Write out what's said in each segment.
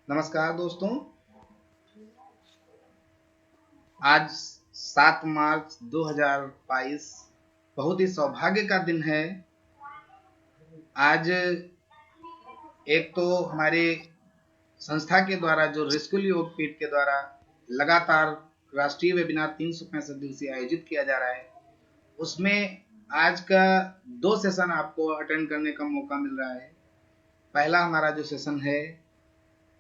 नमस्कार दोस्तों। आज 7 मार्च 2022 बहुत ही सौभाग्य का दिन है। आज एक तो हमारे संस्था के द्वारा जो ऋषिकुल योग पीठ के द्वारा लगातार राष्ट्रीय वेबिनार 365 दिवसीय आयोजित किया जा रहा है, उसमें आज का 2 सेशन आपको अटेंड करने का मौका मिल रहा है। पहला हमारा जो सेशन है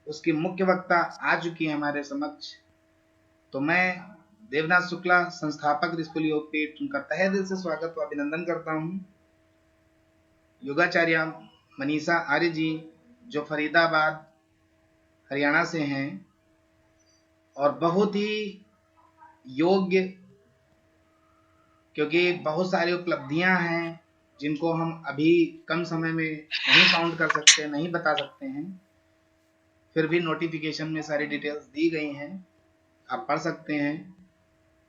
उसकी मुख्य वक्ता आ चुकी है हमारे समक्ष, तो मैं देवनाथ शुक्ला, संस्थापक ऋषिकुल योग पीठ, उनका तहे दिल से स्वागत व अभिनंदन करता हूँ। योगाचार्य मनीषा आर्य जी जो फरीदाबाद हरियाणा से हैं और बहुत ही योग्य, क्योंकि बहुत सारी उपलब्धियां हैं जिनको हम अभी कम समय में नहीं काउंट कर सकते, नहीं बता सकते हैं, फिर भी नोटिफिकेशन में सारी डिटेल्स दी गई हैं, आप पढ़ सकते हैं।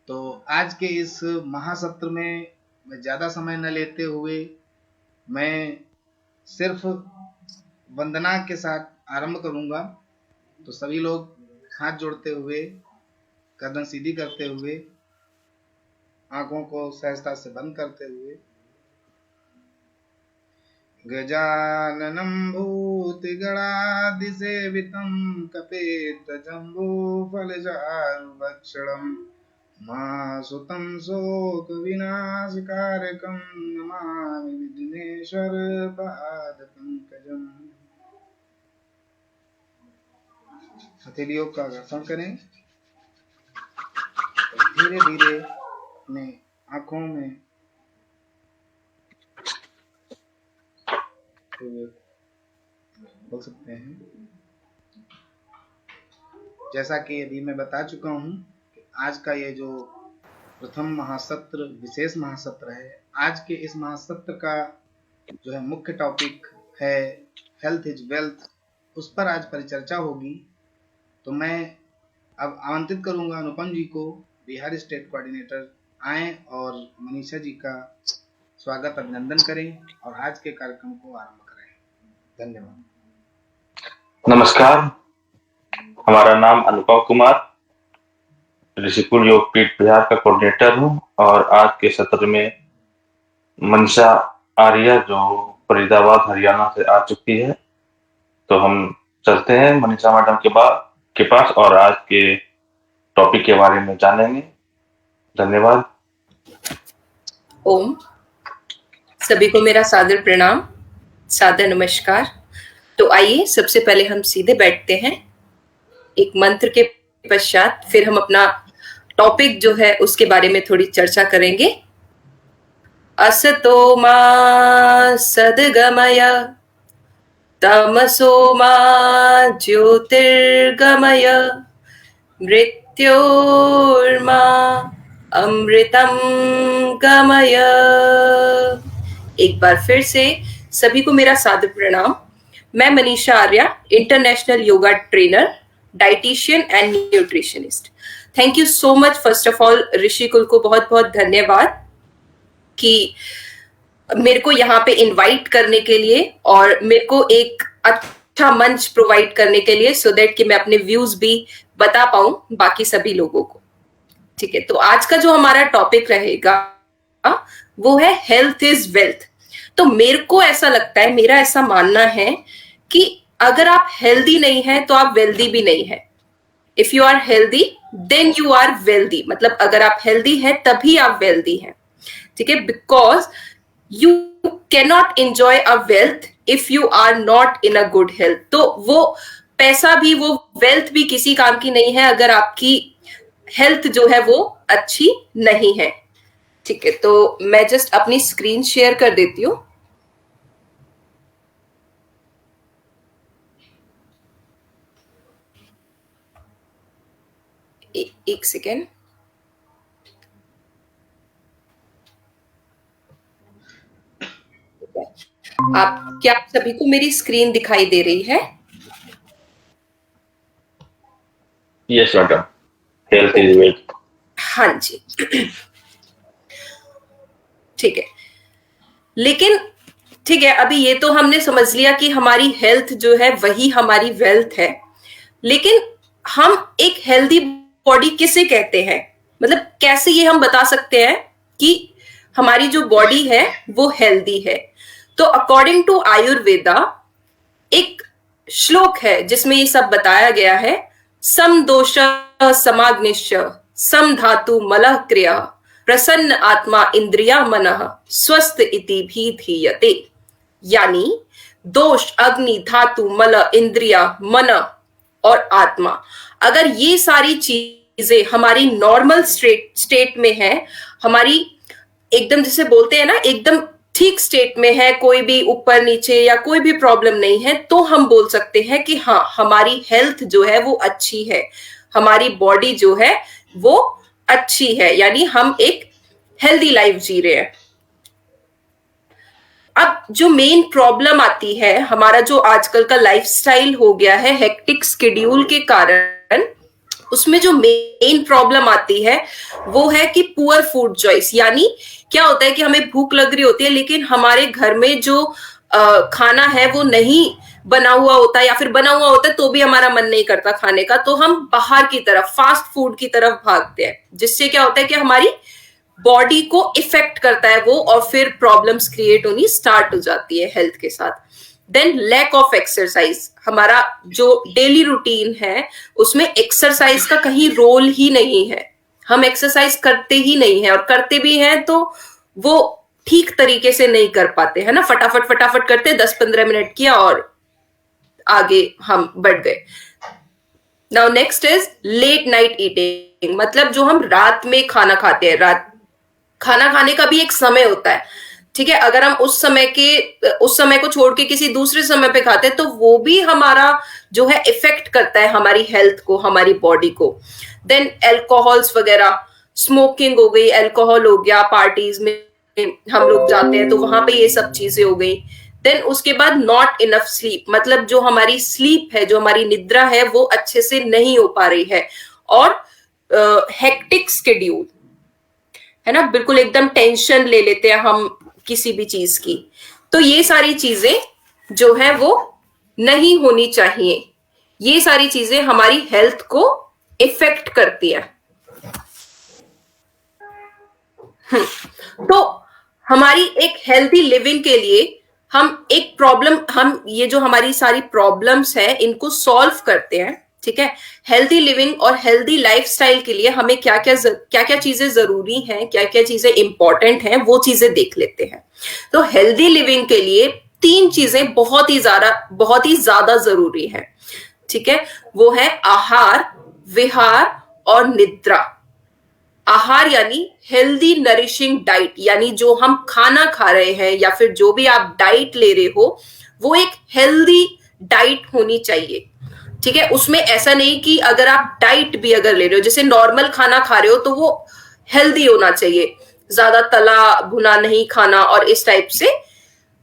तो आज के इस महासत्र में मैं ज़्यादा समय न लेते हुए मैं सिर्फ वंदना के साथ आरंभ करूंगा। तो सभी लोग हाथ जोड़ते हुए, गर्दन सीधी करते हुए, आंखों को सहजता से बंद करते हुए, गजाननं भूतिगणाधिसेवितं कपेतजम्बूफलचारुभक्षणं मासुतं शोकविनाशकारकं नमामि विघ्नेश्वरपादपङ्कजम्। हथेलियों का घर्षण करें, धीरे धीरे अपने आंखों में बोल सकते हैं। जैसा कि अभी मैं बता चुका हूं कि आज का ये जो प्रथम महासत्र, विशेष महासत्र है, आज के इस महासत्र का जो है मुख्य टॉपिक है हेल्थ इज वेल्थ, उस पर आज परिचर्चा होगी। तो मैं अब आमंत्रित करूंगा अनुपम जी को, बिहार स्टेट कोऑर्डिनेटर, आए और मनीषा जी का स्वागत अभिनंदन करें और आज के कार्यक्रम को आरंभ करें। धन्यवाद। नमस्कार, हमारा नाम अनुपम कुमार, ऋषिकुल योग पीठ बिहार का कोऑर्डिनेटर हूँ और आज के सत्र में मनीषा आर्य जो फरीदाबाद हरियाणा से आ चुकी है, तो हम चलते हैं मनीषा मैडम के पास और आज के टॉपिक के बारे में जानेंगे। धन्यवाद। ओम, सभी को मेरा सादर प्रणाम, सादर नमस्कार। तो आइए सबसे पहले हम सीधे बैठते हैं, एक मंत्र के पश्चात फिर हम अपना टॉपिक जो है उसके बारे में थोड़ी चर्चा करेंगे। असतो मा सद्गमय, तमसो मा ज्योतिर्गमय, मृत्योर्मा अमृतम गमय। एक बार फिर से सभी को मेरा सादर प्रणाम। मैं Manisha Arya, international yoga trainer, dietitian and nutritionist. Thank you so much. First of all Rishikul को बहुत बहुत धन्यवाद कि मेरे को यहाँ पे इनवाइट करने के लिए और मेरे को एक अच्छा मंच प्रोवाइड करने के लिए, सो दैट कि मैं अपने व्यूज भी बता पाऊं बाकी सभी लोगों को। ठीक है, तो आज का जो हमारा टॉपिक रहेगा वो है हेल्थ इज वेल्थ। तो मेरे को ऐसा लगता है, मेरा ऐसा मानना है कि अगर आप हेल्दी नहीं है तो आप वेल्दी भी नहीं है। If you are healthy then you are wealthy, मतलब अगर आप हेल्दी है तभी आप वेल्दी हैं। ठीक है, because you cannot enjoy a wealth if you are not in a good health. तो वो पैसा भी, वो वेल्थ भी किसी काम की नहीं है अगर आपकी हेल्थ जो है वो अच्छी नहीं है। ठीक है, तो मैं जस्ट अपनी स्क्रीन शेयर कर देती हूँ। एक सेकेंड। क्या आप सभी को मेरी स्क्रीन दिखाई दे रही है? Yes madam, health is wealth. हाँ जी, ठीक है। लेकिन ठीक है, अभी ये तो हमने समझ लिया कि हमारी हेल्थ जो है वही हमारी वेल्थ है। लेकिन हम एक हेल्दी बॉडी किसे कहते हैं, मतलब कैसे ये हम बता सकते हैं कि हमारी जो बॉडी है वो हेल्दी है? तो अकॉर्डिंग टू आयुर्वेदा एक श्लोक है जिसमें ये सब बताया गया है। सम दोष समाग्निश्च सम धातु मलः क्रिया प्रसन्न आत्मा इंद्रिया मनः स्वस्थ इति भी धीयते। यानी दोष, अग्नि, धातु, मल, इंद्रिया, मन और आत्मा, अगर ये सारी चीजें हमारी नॉर्मल स्टेट में है, हमारी एकदम जिसे बोलते हैं ना एकदम ठीक स्टेट में है, कोई भी ऊपर नीचे या कोई भी प्रॉब्लम नहीं है, तो हम बोल सकते हैं कि हाँ हमारी हेल्थ जो है वो अच्छी है, हमारी बॉडी जो है वो अच्छी है, यानी हम एक हेल्दी लाइफ जी रहे हैं। अब जो मेन प्रॉब्लम आती है, हमारा जो आजकल का लाइफस्टाइल हो गया है हेक्टिक शेड्यूल के कारण, उसमें जो मेन प्रॉब्लम आती है वो है कि पुअर फूड चॉइस। यानी क्या होता है कि हमें भूख लग रही होती है लेकिन हमारे घर में जो खाना है वो नहीं बना हुआ होता है, या फिर बना हुआ होता है तो भी हमारा मन नहीं करता खाने का, तो हम बाहर की तरफ फास्ट फूड की तरफ भागते हैं, जिससे क्या होता है कि हमारी बॉडी को इफेक्ट करता है वो, और फिर प्रॉब्लम्स क्रिएट होनी स्टार्ट हो जाती है हेल्थ के साथ। देन लैक ऑफ एक्सरसाइज, हमारा जो डेली रूटीन है उसमें एक्सरसाइज का कहीं रोल ही नहीं है, हम एक्सरसाइज करते ही नहीं है, और करते भी हैं तो वो ठीक तरीके से नहीं कर पाते है ना, फटाफट फटाफट करते, 10-15 मिनट किया और आगे हम बढ़ गए। Now next is late night eating, मतलब जो हम रात में खाना खाते हैं, रात खाना खाने का भी एक समय होता है, ठीक है, अगर हम उस समय को छोड़ के किसी दूसरे समय पे खाते हैं तो वो भी हमारा जो है इफेक्ट करता है हमारी हेल्थ को, हमारी बॉडी को। देन अल्कोहल्स वगैरह, स्मोकिंग हो गई, अल्कोहल हो गया, पार्टीज में हम लोग जाते हैं तो वहां पे ये सब चीजें हो गई। देन उसके बाद नॉट इनफ स्लीप, मतलब जो हमारी स्लीप है, जो हमारी निद्रा है वो अच्छे से नहीं हो पा रही है, और हेक्टिक शेड्यूल है ना, बिल्कुल एकदम टेंशन ले लेते हैं हम किसी भी चीज की, तो ये सारी चीजें जो है वो नहीं होनी चाहिए, ये सारी चीजें हमारी हेल्थ को इफेक्ट करती है। तो हमारी एक हेल्थी लिविंग के लिए हम ये जो हमारी सारी प्रॉब्लम्स है इनको सॉल्व करते हैं, ठीक है। हेल्थी लिविंग और हेल्थी लाइफस्टाइल के लिए हमें क्या क्या चीजें जरूरी हैं, क्या क्या चीजें इंपॉर्टेंट हैं, वो चीजें देख लेते हैं। तो हेल्थी लिविंग के लिए 3 चीजें बहुत ही ज्यादा जरूरी है, ठीक है। वो है आहार, विहार और निद्रा। आहार यानी हेल्दी नरिशिंग डाइट, यानी जो हम खाना खा रहे हैं या फिर जो भी आप डाइट ले रहे हो वो एक हेल्दी डाइट होनी चाहिए, ठीक है। उसमें ऐसा नहीं कि अगर आप डाइट भी अगर ले रहे हो, जैसे नॉर्मल खाना खा रहे हो तो वो हेल्दी होना चाहिए, ज्यादा तला भुना नहीं खाना, और इस टाइप से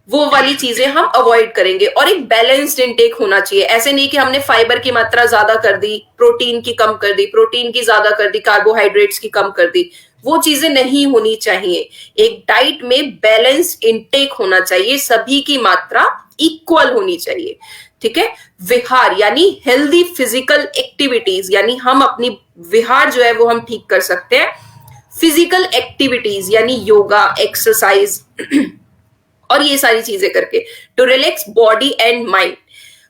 वो वाली चीजें हम अवॉइड करेंगे। और एक बैलेंस्ड इनटेक होना चाहिए, ऐसे नहीं कि हमने फाइबर की मात्रा ज्यादा कर दी, प्रोटीन की कम कर दी, प्रोटीन की ज्यादा कर दी, कार्बोहाइड्रेट्स की कम कर दी, वो चीजें नहीं होनी चाहिए। एक डाइट में बैलेंस्ड इनटेक होना चाहिए, सभी की मात्रा इक्वल होनी चाहिए, ठीक है। विहार यानी हेल्दी फिजिकल एक्टिविटीज, यानी हम अपनी विहार जो है वो हम ठीक कर सकते हैं फिजिकल एक्टिविटीज, यानी योगा, एक्सरसाइज और ये सारी चीजें करके, to relax body and mind.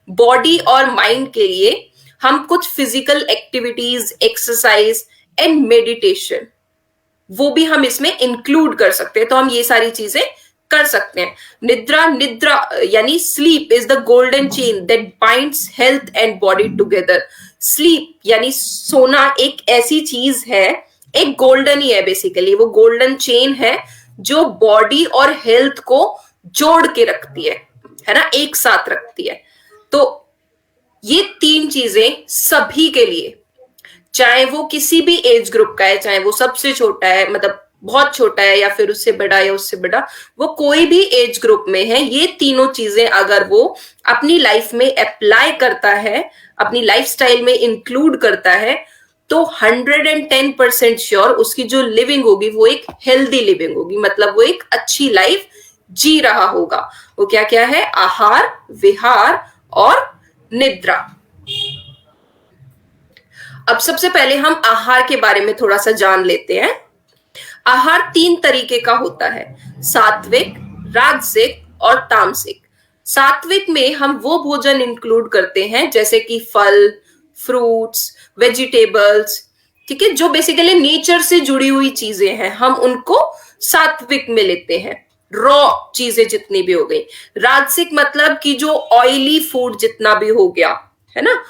Body और माइंड के लिए हम कुछ physical activities, exercise and meditation, वो भी हम इसमें इंक्लूड कर सकते हैं, तो हम ये सारी चीजें कर सकते हैं। निद्रा यानी sleep is the golden chain that binds health and body together. Sleep यानी सोना एक ऐसी चीज है, एक गोल्डन ही है बेसिकली, वो गोल्डन चेन है जो बॉडी और हेल्थ को जोड़ के रखती है ना, एक साथ रखती है। तो ये 3 चीजें सभी के लिए, चाहे वो किसी भी एज ग्रुप का है, चाहे वो सबसे छोटा है, मतलब बहुत छोटा है, या फिर उससे बड़ा या उससे बड़ा, वो कोई भी एज ग्रुप में है, ये तीनों चीजें अगर वो अपनी लाइफ में अप्लाई करता है, अपनी लाइफस्टाइल में इंक्लूड करता है, तो 110% श्योर उसकी जो लिविंग होगी वो एक हेल्दी लिविंग होगी, मतलब वो एक अच्छी लाइफ जी रहा होगा। वो क्या क्या है? आहार, विहार और निद्रा। अब सबसे पहले हम आहार के बारे में थोड़ा सा जान लेते हैं। आहार 3 तरीके का होता है, सात्विक, राजसिक और तामसिक। सात्विक में हम वो भोजन इंक्लूड करते हैं जैसे कि फल, फ्रूट्स, वेजिटेबल्स, ठीक है, जो बेसिकली नेचर से जुड़ी हुई चीजें हैं, हम उनको सात्विक में लेते हैं। रॉ चीजें जितनी भी हो गई। राजसिक मतलब कि जो ऑयली फूड जितना भी हो गया, है ना।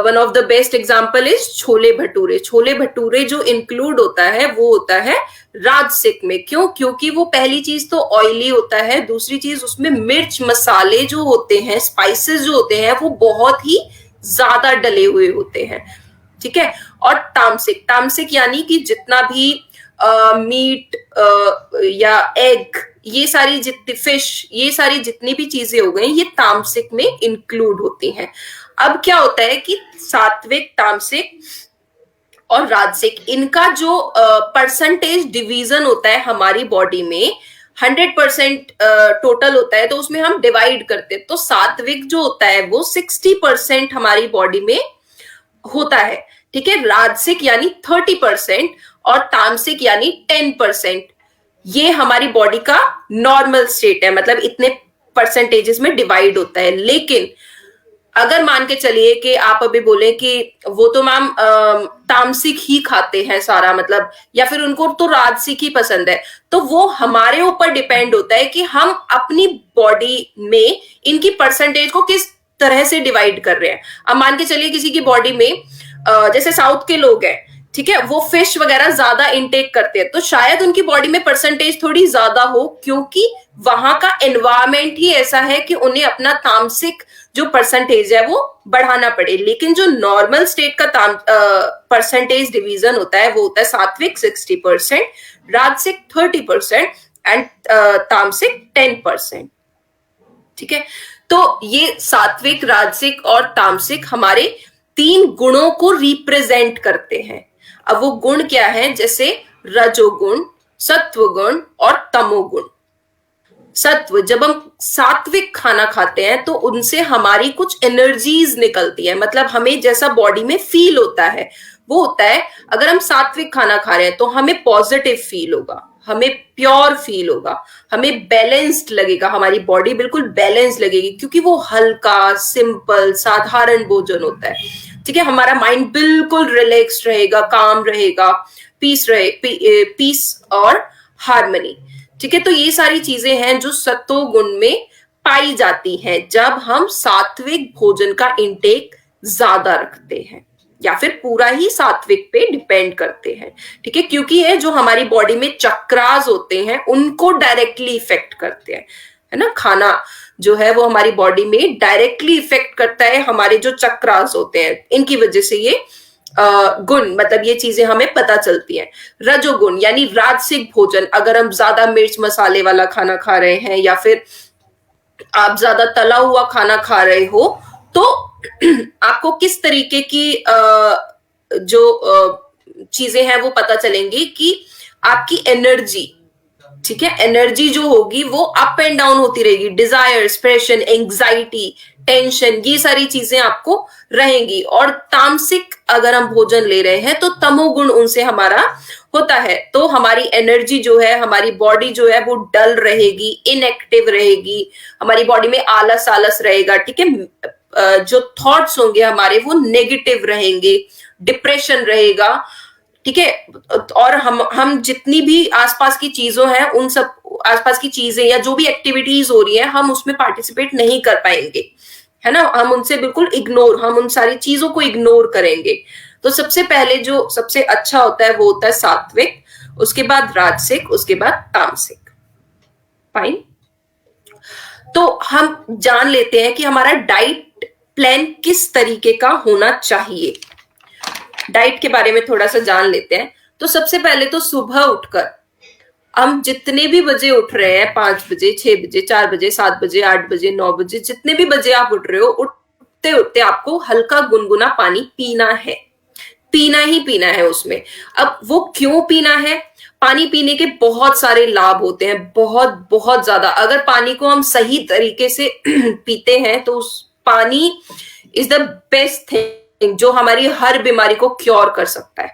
One of the best example is chole bhature. Chole bhature जो इंक्लूड होता है वो होता है राजसिक में। क्यों? क्योंकि वो पहली चीज तो ऑयली होता है, दूसरी चीज उसमें मिर्च मसाले जो होते हैं, स्पाइसेस जो होते हैं, वो बहुत ही ज्यादा डले हुए होते हैं, ठीक है। और तामसिक, तामसिक यानी कि जितना भी मीट या एग, ये सारी जितनी फिश, ये सारी जितनी भी चीजें हो गई, ये तामसिक में इंक्लूड होती हैं। अब क्या होता है कि सात्विक, तामसिक और राजसिक, इनका जो परसेंटेज डिवीजन होता है हमारी बॉडी में, 100% टोटल होता है, तो उसमें हम डिवाइड करते हैं। तो सात्विक जो होता है वो 60% हमारी बॉडी में होता है, ठीक है। राजसिक यानी 30% और तामसिक यानी 10%। ये हमारी बॉडी का नॉर्मल स्टेट है, मतलब इतने परसेंटेजेस में डिवाइड होता है। लेकिन अगर मान के चलिए कि आप अभी बोले कि वो तो मैम तामसिक ही खाते हैं सारा, मतलब, या फिर उनको तो राजसिक ही पसंद है, तो वो हमारे ऊपर डिपेंड होता है कि हम अपनी बॉडी में इनकी परसेंटेज को किस तरह से डिवाइड कर रहे हैं। अब मान के चलिए किसी की बॉडी में जैसे साउथ के लोग हैं, ठीक है, वो फिश वगैरह ज्यादा इनटेक करते हैं, तो शायद उनकी बॉडी में परसेंटेज थोड़ी ज्यादा हो, क्योंकि वहां का एनवायरमेंट ही ऐसा है कि उन्हें अपना तामसिक जो परसेंटेज है वो बढ़ाना पड़े। लेकिन जो नॉर्मल स्टेट का परसेंटेज डिवीजन होता है वो होता है सात्विक 60%, राजसिक 30% एंड तामसिक 10%, ठीक है। तो ये सात्विक, राजसिक और तामसिक हमारे 3 गुणों को रिप्रेजेंट करते हैं। अब वो गुण क्या है? जैसे रजोगुण, सत्वगुण और तमोगुण। सत्व, जब हम सात्विक खाना खाते हैं तो उनसे हमारी कुछ एनर्जीज निकलती है, मतलब हमें जैसा बॉडी में फील होता है वो होता है। अगर हम सात्विक खाना खा रहे हैं तो हमें पॉजिटिव फील होगा, हमें प्योर फील होगा, हमें बैलेंस्ड लगेगा, हमारी बॉडी बिल्कुल बैलेंस लगेगी, क्योंकि वो हल्का, सिंपल, साधारण भोजन होता है, ठीक है। हमारा माइंड बिल्कुल रिलैक्स रहेगा, काम रहेगा, पीस और हार्मनी, ठीक है। तो ये सारी चीजें हैं जो सत्व गुण में पाई जाती हैं जब हम सात्विक भोजन का इंटेक ज्यादा रखते हैं, या फिर पूरा ही सात्विक पे डिपेंड करते हैं, ठीक है। क्योंकि ये जो हमारी बॉडी में चक्रास होते हैं उनको डायरेक्टली इफेक्ट करते हैं, है ना। खाना जो है वो हमारी बॉडी में डायरेक्टली इफेक्ट करता है, हमारे जो चक्रास होते हैं इनकी वजह से ये गुण, मतलब ये चीजें हमें पता चलती हैं। रजोगुण यानी राजसिक भोजन, अगर हम ज्यादा मिर्च मसाले वाला खाना खा रहे हैं या फिर आप ज्यादा तला हुआ खाना खा रहे हो, तो आपको किस तरीके की जो चीजें हैं वो पता चलेंगी कि आपकी एनर्जी, ठीक है, एनर्जी जो होगी वो अप एंड डाउन होती रहेगी। डिजायर्स, प्रेशन, एंग्जाइटी, टेंशन, ये सारी चीजें आपको रहेंगी। और तामसिक अगर हम भोजन ले रहे हैं तो तमोगुण उनसे हमारा होता है, तो हमारी एनर्जी जो है, हमारी बॉडी जो है वो डल रहेगी, इनएक्टिव रहेगी, हमारी बॉडी में आलस आलस रहेगा, ठीक है। जो थॉट्स होंगे हमारे वो नेगेटिव रहेंगे, डिप्रेशन रहेगा, ठीक है। और हम जितनी भी आसपास की चीजों हैं, उन सब आसपास की चीजें या जो भी एक्टिविटीज हो रही है, हम उसमें पार्टिसिपेट नहीं कर पाएंगे, है ना। हम उनसे बिल्कुल हम उन सारी चीजों को इग्नोर करेंगे। तो सबसे पहले जो सबसे अच्छा होता है वो होता है सात्विक, उसके बाद राजसिक, उसके बाद तामसिक। फाइन। तो हम जान लेते हैं कि हमारा डाइट प्लान किस तरीके का होना चाहिए। डाइट के बारे में थोड़ा सा जान लेते हैं। तो सबसे पहले तो सुबह उठकर हम जितने भी बजे उठ रहे हैं, 5 बजे, 6 बजे, 4 बजे, 7 बजे, 8 बजे, 9 बजे, जितने भी बजे आप उठ रहे हो, उठते उठते आपको हल्का गुनगुना पानी पीना है, पीना ही पीना है उसमें। अब वो क्यों पीना है? पानी पीने के बहुत सारे लाभ होते हैं, बहुत बहुत ज्यादा। अगर पानी को हम सही तरीके से पीते हैं तो उस पानी इज द बेस्ट थिंग जो हमारी हर बीमारी को क्योर कर सकता है।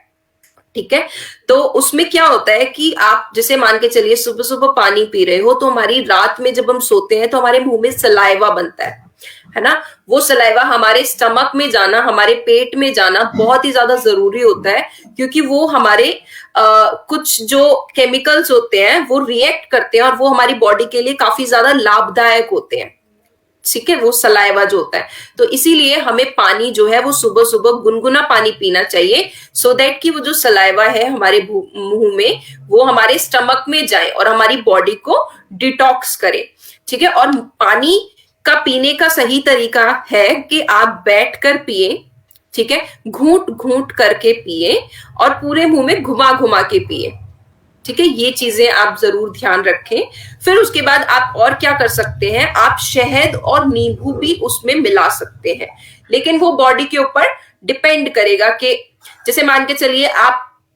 ठीक है, तो उसमें क्या होता है कि आप जैसे मान के चलिए सुबह सुबह पानी पी रहे हो, तो हमारी रात में जब हम सोते हैं तो हमारे मुंह में सलाइवा बनता है ना। वो सलाइवा हमारे स्टमक में जाना, हमारे पेट में जाना बहुत ही ज्यादा जरूरी होता है, क्योंकि वो हमारे कुछ जो केमिकल्स होते हैं वो रिएक्ट करते हैं और वो हमारी बॉडी के लिए काफी ज्यादा लाभदायक होते हैं। ठीक है, वो सलाइवा जो होता है, तो इसीलिए हमें पानी जो है वो सुबह सुबह गुनगुना पानी पीना चाहिए, सो दैट कि वो जो सलाइवा है हमारे मुंह में वो हमारे स्टमक में जाए और हमारी बॉडी को डिटॉक्स करे। ठीक है, और पानी का पीने का सही तरीका है कि आप बैठकर पिए। ठीक है, घूंट घूंट करके पिए और पूरे मुंह में घुमा घुमा के पिए। ठीक है, ये चीजें आप जरूर ध्यान रखें। फिर उसके बाद आप और क्या कर सकते हैं, आप शहद और नींबू भी उसमें मिला सकते हैं, लेकिन वो बॉडी के ऊपर डिपेंड करेगा कि जैसे मान के चलिए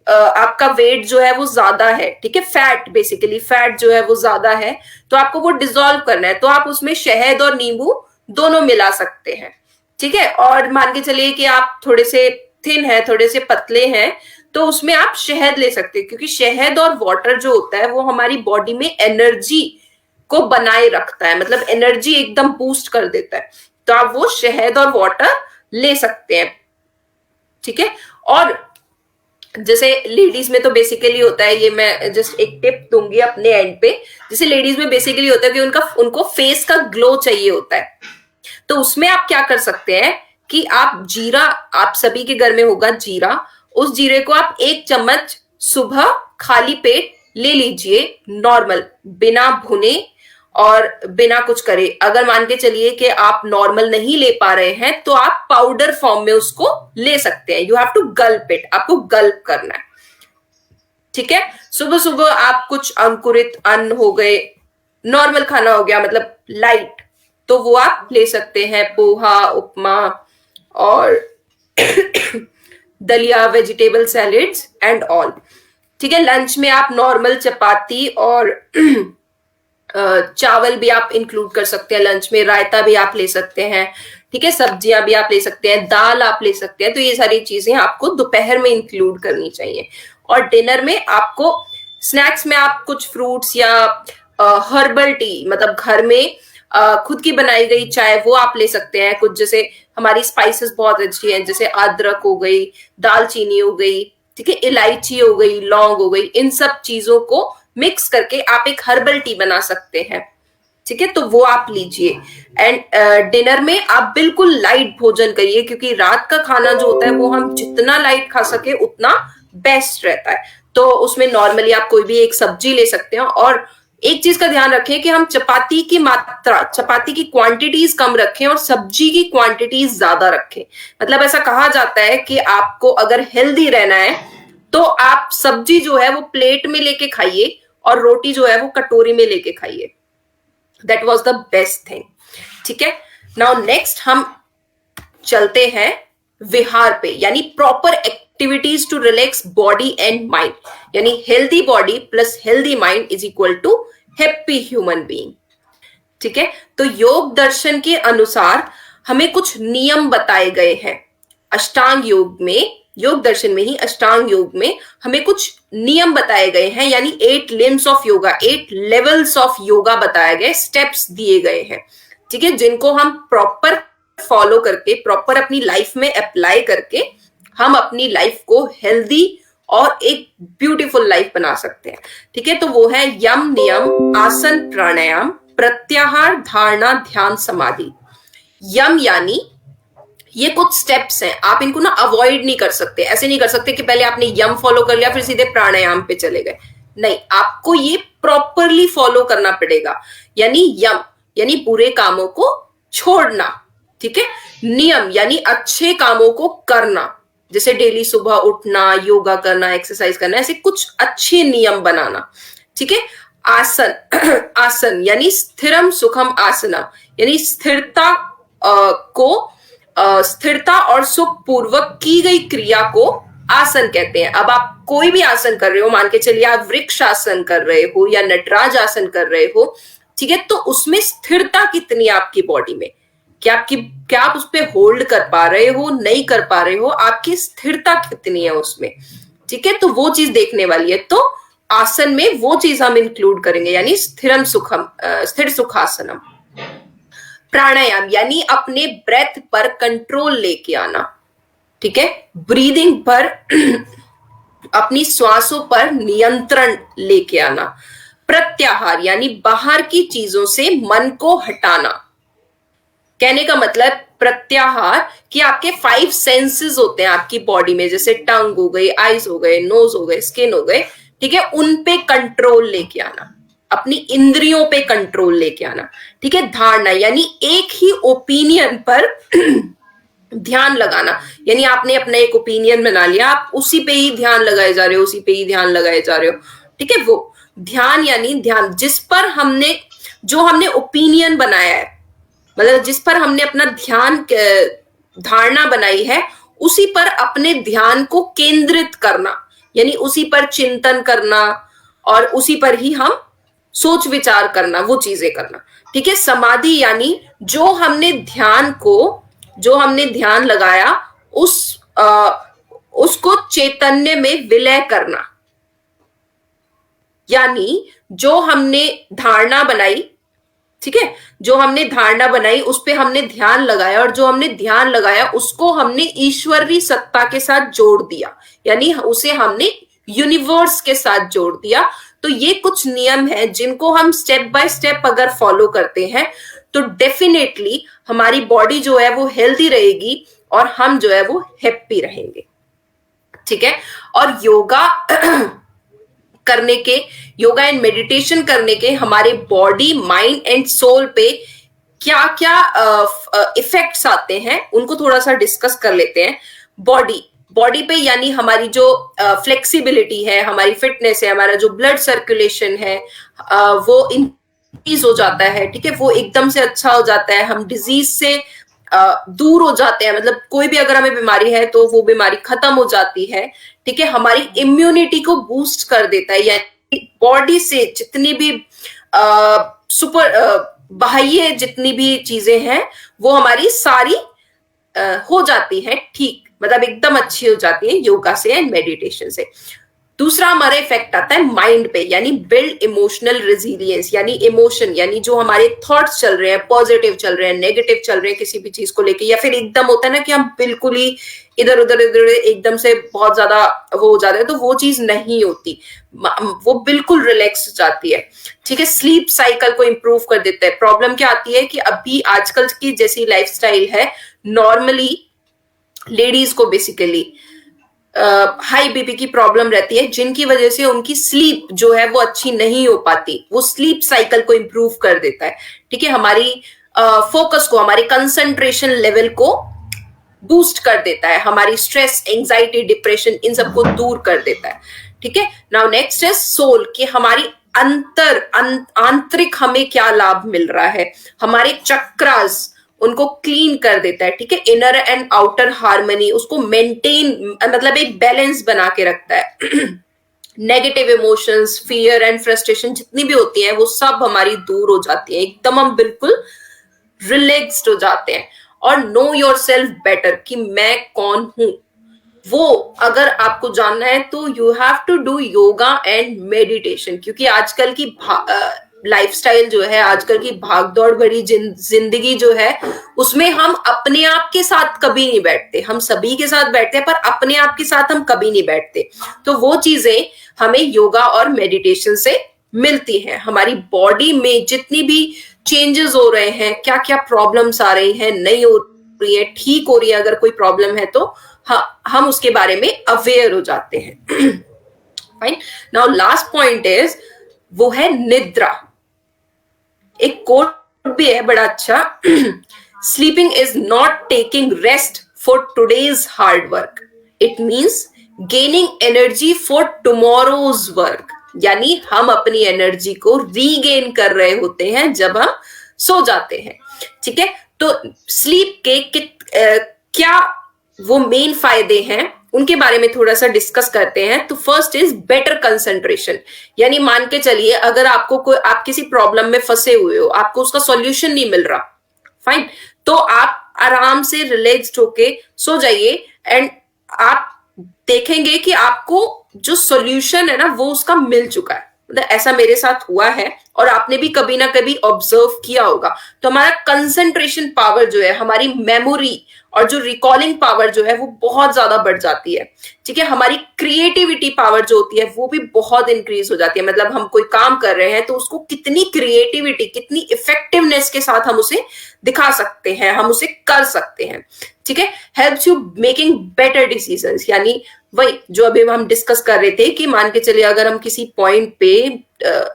आपका वेट जो है वो ज्यादा है, ठीक है, फैट बेसिकली फैट जो है वो ज्यादा है, तो आपको वो डिसॉल्व करना है, तो आप उसमें शहद और नींबू दोनों मिला सकते हैं। ठीक है, और मान के चलिए कि आप थोड़े से थिन है, थोड़े से पतले हैं, तो उसमें आप शहद ले सकते हैं, क्योंकि शहद और वाटर जो होता है वो हमारी बॉडी में एनर्जी को बनाए रखता है, मतलब एनर्जी एकदम बूस्ट कर देता है, तो आप वो शहद और वाटर ले सकते हैं। ठीक है, और जैसे लेडीज में तो बेसिकली होता है, ये मैं जस्ट एक टिप दूंगी अपने एंड पे, जैसे लेडीज में बेसिकली होता है कि उनको फेस का ग्लो चाहिए होता है, तो उसमें आप क्या कर सकते हैं कि आप जीरा, आप सभी के घर में होगा जीरा, उस जीरे को आप 1 चम्मच सुबह खाली पेट ले लीजिए, नॉर्मल, बिना भुने और बिना कुछ करे। अगर मान के चलिए कि आप नॉर्मल नहीं ले पा रहे हैं तो आप पाउडर फॉर्म में उसको ले सकते हैं। You have to gulp it, आपको गल्प करना है। ठीक है, सुबह सुबह आप कुछ अंकुरित अन्न हो गए, नॉर्मल खाना हो गया मतलब लाइट, तो वो आप ले सकते हैं, पोहा, उपमा और दलिया, वेजिटेबल सैलेड्स एंड ऑल। ठीक है, लंच में आप नॉर्मल चपाती और चावल भी आप इंक्लूड कर सकते हैं लंच में, रायता भी आप ले सकते हैं। ठीक है, सब्जियां भी आप ले सकते हैं, दाल आप ले सकते हैं, तो ये सारी चीजें आपको दोपहर में इंक्लूड करनी चाहिए। और डिनर में आपको स्नैक्स में आप कुछ फ्रूट्स या हर्बल टी, मतलब घर में खुद की बनाई गई चाय, वो आप ले सकते हैं। कुछ जैसे हमारी स्पाइसेस बहुत अच्छी हैं, जैसे अदरक हो गई, दालचीनी हो गई, ठीक है, इलायची हो गई, लौंग हो गई, इन सब चीजों को मिक्स करके आप एक हर्बल टी बना सकते हैं। ठीक है, तो वो आप लीजिए। एंड डिनर में आप बिल्कुल लाइट भोजन करिए, क्योंकि रात का खाना जो होता है वो हम जितना लाइट खा सके उतना बेस्ट रहता है। तो उसमें नॉर्मली आप कोई भी एक सब्जी ले सकते हैं, और एक चीज का ध्यान रखें कि हम चपाती की मात्रा, चपाती की क्वांटिटीज कम रखें और सब्जी की क्वांटिटीज ज्यादा रखें। मतलब ऐसा कहा जाता है कि आपको अगर हेल्दी रहना है तो आप सब्जी जो है वो प्लेट में लेके खाइए और रोटी जो है वो कटोरी में लेके खाइए। That was the best thing. ठीक है, नाउ नेक्स्ट हम चलते हैं विहार पे, यानी proper activities to relax body and mind, यानी healthy body plus healthy mind is equal to happy human being. ठीक है, तो योग दर्शन के अनुसार हमें कुछ नियम बताए गए हैं। अष्टांग योग में, योग दर्शन में ही अष्टांग योग में हमें कुछ नियम बताए गए हैं, यानी 8 limbs of yoga, 8 levels of yoga बताए गए, स्टेप्स दिए गए हैं। ठीक है, जिनको हम प्रॉपर फॉलो करके, प्रॉपर अपनी लाइफ में अप्लाई करके हम अपनी लाइफ को हेल्दी और एक ब्यूटीफुल लाइफ बना सकते हैं। ठीक है, तो वो है यम, नियम, आसन, प्राणायाम, प्रत्याहार, धारणा, ध्यान, समाधि। यम यानी ये कुछ स्टेप्स हैं, आप इनको ना अवॉइड नहीं कर सकते। ऐसे नहीं कर सकते कि पहले आपने यम फॉलो कर लिया फिर सीधे प्राणायाम पे चले गए, नहीं, आपको ये प्रॉपरली फॉलो करना पड़ेगा। यानी यम यानी बुरे कामों को छोड़ना, ठीक है, नियम यानी अच्छे कामों को करना, जैसे डेली सुबह उठना, योगा करना, एक्सरसाइज करना, ऐसे कुछ अच्छे नियम बनाना। ठीक है, आसन आसन यानी स्थिरम सुखम आसना, यानी स्थिरता स्थिरता और सुख पूर्वक की गई क्रिया को आसन कहते हैं। अब आप कोई भी आसन कर रहे हो, मान के चलिए आप वृक्ष आसन कर रहे हो या नटराज आसन कर रहे हो, ठीक है, तो उसमें स्थिरता कितनी है आपकी बॉडी में, क्या आप उस पर होल्ड कर पा रहे हो, नहीं कर पा रहे हो, आपकी स्थिरता कितनी है उसमें, ठीक है। तो वो चीज देखने वाली है। तो आसन में वो चीज हम इंक्लूड करेंगे, यानी स्थिर सुखासनम। प्राणायाम यानी अपने ब्रेथ पर कंट्रोल लेके आना, ठीक है, ब्रीदिंग पर अपनी श्वासों पर नियंत्रण लेके आना। प्रत्याहार यानी बाहर की चीजों से मन को हटाना। कहने का मतलब प्रत्याहार कि आपके 5 सेंसेस होते हैं आपकी बॉडी में, जैसे टंग हो गई, आईज हो गए, नोज हो गए, स्किन हो गए, ठीक है, उन पे कंट्रोल लेके आना, अपनी इंद्रियों पे कंट्रोल लेके आना, ठीक है। धारणा यानी एक ही ओपिनियन पर ध्यान लगाना, यानी आपने अपना एक ओपिनियन बना लिया, आप उसी पे ही ध्यान लगाए जा रहे हो, उसी पे ही ध्यान लगाए जा रहे हो, ठीक है। वो ध्यान यानी ध्यान जिस पर जो हमने ओपिनियन बनाया है, मतलब जिस पर हमने अपना ध्यान धारणा बनाई है, उसी पर अपने ध्यान को केंद्रित करना, यानी उसी पर चिंतन करना और उसी पर ही हम सोच विचार करना, वो चीजें करना, ठीक है। समाधि यानी जो हमने ध्यान लगाया उसको चैतन्य में विलय करना, यानी जो हमने धारणा बनाई, ठीक है, जो हमने धारणा बनाई उस पे हमने ध्यान लगाया, और जो हमने ध्यान लगाया उसको हमने ईश्वरीय सत्ता के साथ जोड़ दिया, यानी उसे हमने यूनिवर्स के साथ जोड़ दिया। तो ये कुछ नियम है जिनको हम स्टेप बाय स्टेप अगर फॉलो करते हैं तो डेफिनेटली हमारी बॉडी जो है वो हेल्दी रहेगी और हम जो है वो हैप्पी रहेंगे, ठीक है। और योगा एंड मेडिटेशन करने के हमारे बॉडी, माइंड एंड सोल पे क्या क्या इफेक्ट्स आते हैं उनको थोड़ा सा डिस्कस कर लेते हैं। बॉडी पे यानी हमारी जो फ्लेक्सिबिलिटी है, हमारी फिटनेस है, हमारा जो ब्लड सर्कुलेशन है वो इंक्रीज हो जाता है, ठीक है, वो एकदम से अच्छा हो जाता है, हम डिजीज से दूर हो जाते हैं, मतलब कोई भी अगर हमें बीमारी है तो वो बीमारी खत्म हो जाती है, ठीक है। हमारी इम्यूनिटी को बूस्ट कर देता है, यानी बॉडी से जितनी भी बाह्य जितनी भी चीजें हैं वो हमारी सारी हो जाती है ठीक, मतलब एकदम अच्छी हो जाती है योगा से एंड मेडिटेशन से। दूसरा हमारा इफेक्ट आता है माइंड पे, यानी बिल्ड इमोशनल रेजिलियंस, यानी इमोशन, यानी जो हमारे थॉट्स चल रहे हैं, पॉजिटिव चल रहे हैं, नेगेटिव चल रहे हैं किसी भी चीज को लेके, या फिर एकदम होता है ना कि हम बिल्कुल ही इधर उधर एकदम से बहुत ज्यादा वो हो जाते हैं, तो वो चीज नहीं होती, वो बिल्कुल रिलैक्स हो जाती है, ठीक है। स्लीप साइकिल को इंप्रूव कर देता है। प्रॉब्लम क्या आती है कि अभी आजकल की जैसी लाइफस्टाइल है, नॉर्मली लेडीज को बेसिकली हाई बीपी की प्रॉब्लम रहती है, जिनकी वजह से उनकी स्लीप जो है वो अच्छी नहीं हो पाती। वो स्लीप साइकिल को इंप्रूव कर देता है, ठीक है, हमारी फोकस को, हमारी कंसंट्रेशन लेवल को बूस्ट कर देता है, हमारी स्ट्रेस, एंजाइटी, डिप्रेशन इन सबको दूर कर देता है, ठीक है। नाउ नेक्स्ट इज सोल, कि हमारी आंतरिक हमें क्या लाभ मिल रहा है, हमारे चक्रास उनको क्लीन कर देता है, ठीक है। इनर एंड आउटर हार्मनी उसको मेंटेन, मतलब एक बैलेंस बना के रखता है। Negative emotions, fear and frustration जितनी भी होती हैं वो सब हमारी दूर हो जाती है, एकदम हम बिल्कुल रिलैक्स्ड हो जाते हैं। और नो योर सेल्फ बेटर, कि मैं कौन हूं, वो अगर आपको जानना है तो you have to do yoga and meditation, क्योंकि आजकल की लाइफस्टाइल जो है, आजकल की भागदौड़ भरी जिंदगी जो है, उसमें हम अपने आप के साथ कभी नहीं बैठते, हम सभी के साथ बैठते हैं पर अपने आप के साथ हम कभी नहीं बैठते। तो वो चीजें हमें योगा और मेडिटेशन से मिलती हैं। हमारी बॉडी में जितनी भी चेंजेस हो रहे हैं, क्या क्या प्रॉब्लम्स आ रही हैं, नहीं हो रही है, ठीक हो रही है, अगर कोई प्रॉब्लम है तो हम उसके बारे में अवेयर हो जाते हैं। Fine. Now last point is, वो है निद्रा। एक कोट भी है बड़ा अच्छा, sleeping is not taking rest for today's hard work, it means gaining energy for tomorrow's work, यानी हम अपनी एनर्जी को रीगेन कर रहे होते हैं जब हम सो जाते हैं, ठीक है। तो स्लीप के क्या वो मेन फायदे हैं उनके बारे में थोड़ा सा डिस्कस करते हैं। तो फर्स्ट इज बेटर कंसंट्रेशन, यानी मान के चलिए अगर आप किसी प्रॉब्लम में फंसे हुए हो, आपको उसका सॉल्यूशन नहीं मिल रहा, फाइन, तो आप आराम से रिलैक्स्ड होके सो जाइए एंड आप देखेंगे कि आपको जो सॉल्यूशन है ना वो उसका मिल चुका है। मतलब ऐसा मेरे साथ हुआ है और आपने भी कभी ना कभी ऑब्जर्व किया होगा। तो हमारा कंसंट्रेशन पावर जो है, हमारी मेमोरी और जो रिकॉलिंग पावर जो है वो बहुत ज्यादा बढ़ जाती है। ठीक है, हमारी क्रिएटिविटी पावर जो होती है वो भी बहुत इंक्रीज हो जाती है। मतलब हम कोई काम कर रहे हैं तो उसको कितनी क्रिएटिविटी, कितनी इफेक्टिवनेस के साथ हम उसे दिखा सकते हैं, हम उसे कर सकते हैं। ठीक है, helps you making better decisions. यानी वही जो अभी हम डिस्कस कर रहे थे कि मान के चलिए अगर हम किसी पॉइंट पे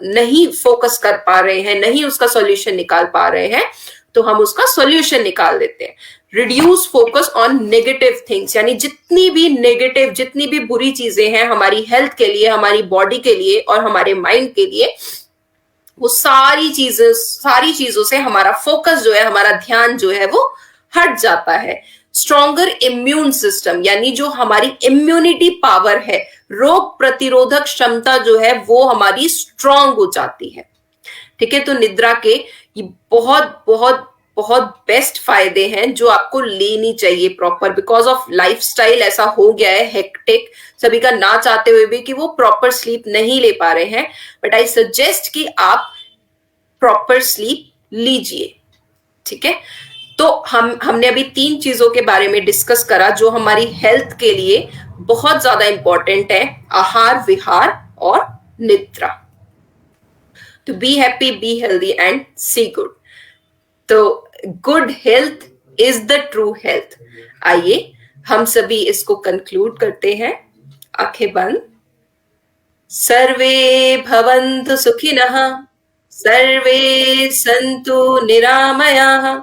नहीं फोकस कर पा रहे हैं, नहीं उसका सॉल्यूशन निकाल पा रहे हैं, तो हम उसका सॉल्यूशन निकाल देते हैं। Reduce focus on negative things, यानी जितनी भी नेगेटिव, जितनी भी बुरी चीजें हैं हमारी हेल्थ के लिए, हमारी बॉडी के लिए और हमारे माइंड के लिए, वो सारी चीजों से हमारा फोकस जो है, हमारा ध्यान जो है वो हट जाता है। स्ट्रॉन्गर इम्यून सिस्टम, यानी जो हमारी इम्यूनिटी पावर है, रोग प्रतिरोधक क्षमता जो है वो हमारी स्ट्रांग हो जाती है। ठीक है, तो निद्रा के ये बहुत बहुत बहुत बेस्ट फायदे हैं जो आपको लेनी चाहिए प्रॉपर, बिकॉज ऑफ लाइफस्टाइल ऐसा हो गया है हेक्टिक, सभी का ना चाहते हुए भी कि वो प्रॉपर स्लीप नहीं ले पा रहे हैं। बट आई सजेस्ट कि आप प्रॉपर स्लीप लीजिए। ठीक है, तो हमने अभी 3 चीजों के बारे में डिस्कस करा जो हमारी हेल्थ के लिए बहुत ज्यादा इंपॉर्टेंट है, आहार विहार और निद्रा। तो be happy, be healthy and see good. तो good health is the true health. आइए हम सभी इसको कंक्लूड करते हैं, आंखें बंद। सर्वे भवन्तु सुखिनः, सर्वे सन्तु निरामयाः,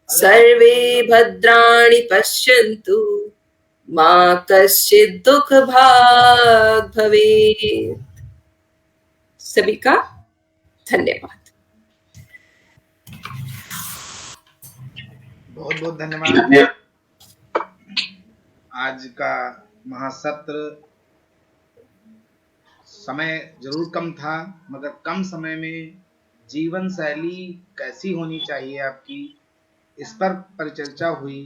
सर्वे भद्राणि पश्यन्तु, मा कश्चित् दुःख भाग् भवेत्। सभी का धन्यवाद। बहुत बहुत धन्यवाद। चलिए, आज का महासत्र समय जरूर कम था, मगर कम समय में जीवन शैली कैसी होनी चाहिए आपकी, इस पर परिचर्चा हुई,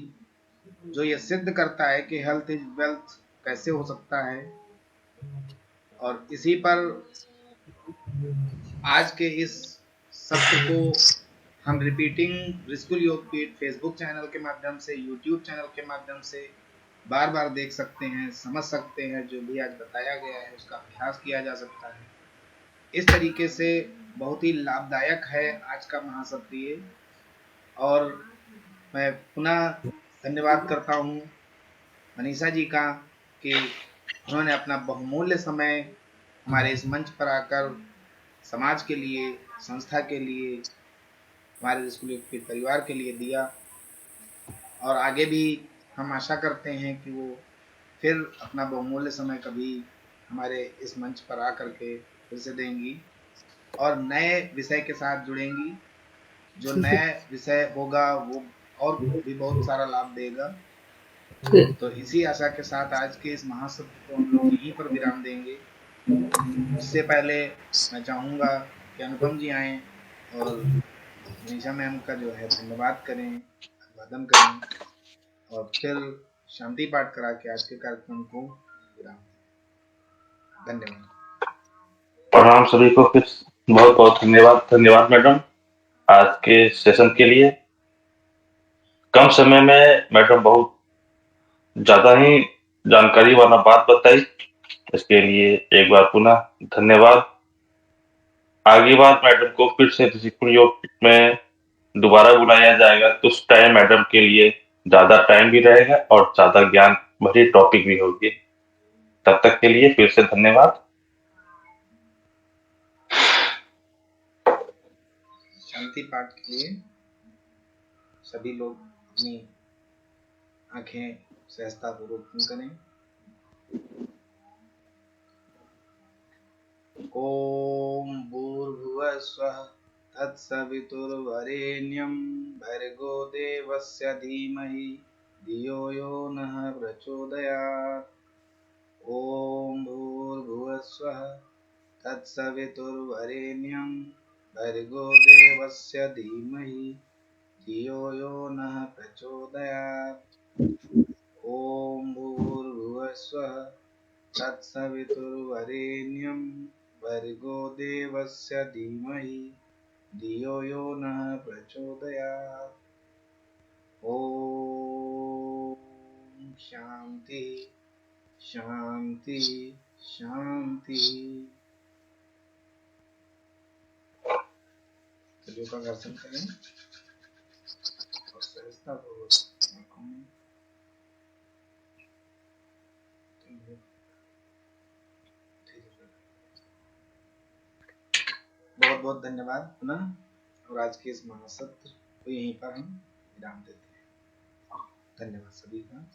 जो ये सिद्ध करता है कि हेल्थ इज वेल्थ कैसे हो सकता है। और इसी पर आज के इस सत्र को हम repeating Rishikul Yogpeeth Facebook channel के माध्यम से, यूट्यूब चैनल के माध्यम से बार बार देख सकते हैं, समझ सकते हैं। जो भी आज बताया गया है उसका अभ्यास किया जा सकता है। इस तरीके से बहुत ही लाभदायक है आज का महासत्रीय। और मैं पुनः धन्यवाद करता हूँ मनीषा जी का कि उन्होंने अपना बहुमूल्य समय हमारे इस मंच पर आकर समाज के लिए, संस्था के लिए, हमारे स्कूल के परिवार के लिए दिया। और आगे भी हम आशा करते हैं कि वो फिर अपना बहुमूल्य समय कभी हमारे इस मंच पर आकर के फिर से देंगी और नए विषय के साथ जुड़ेंगी। जो नया विषय होगा वो और भी बहुत सारा लाभ देगा। तो इसी आशा के साथ आज के इस महासत्र को हम लोग यहीं पर विराम देंगे। इससे पहले मैं चाहूँगा कि अनुपम जी आएँ और मनीषा मैम का जो है धन्यवाद करें, अभिवादन करें और फिर शांति पाठ करा के आज के कार्यक्रम को विराम दें। धन्यवाद। प्रणाम सभी को, फिर बहुत बहुत धन्यवाद मैडम आज के सेशन के लिए। कम समय में मैडम बहुत ज्यादा ही जानकारी वाला बात बताई, इसके लिए एक बार पुनः धन्यवाद। आगे बार मैडम को फिर से ऋषिकुल योग में दोबारा बुलाया जाएगा तो उस टाइम मैडम के लिए ज्यादा टाइम भी रहेगा और ज्यादा ज्ञान भरी टॉपिक भी होगी। तब तक के लिए फिर से धन्यवाद। शांति पाठ के लिए सभी लोग अपनी आंखें सहजता पूर्वक बंद करें। ओम भूर्भुवः स्वः तत्सवितुर्वरेण्यं भर्गो देवस्य धीमहि धियो यो नः प्रचोदयात्। ओम भूर्भुवः स्वः तत्सवितुर्वरेण्यं भर्गो देवस्य धीमहि धियो यो नः प्रचोदयात्। ॐ भूर्भुवस्वः तत्सवितुर्वरेण्यं भर्गो देवस्य धीमहि धियो यो नः प्रचोदयात्। ॐ शांति शांति शांति। चलिए का दर्शन करें और सहजता बहुत बहुत धन्यवाद पुनः। और आज के इस महासत्र को यहीं पर हम विराम देते हैं। धन्यवाद सभी का।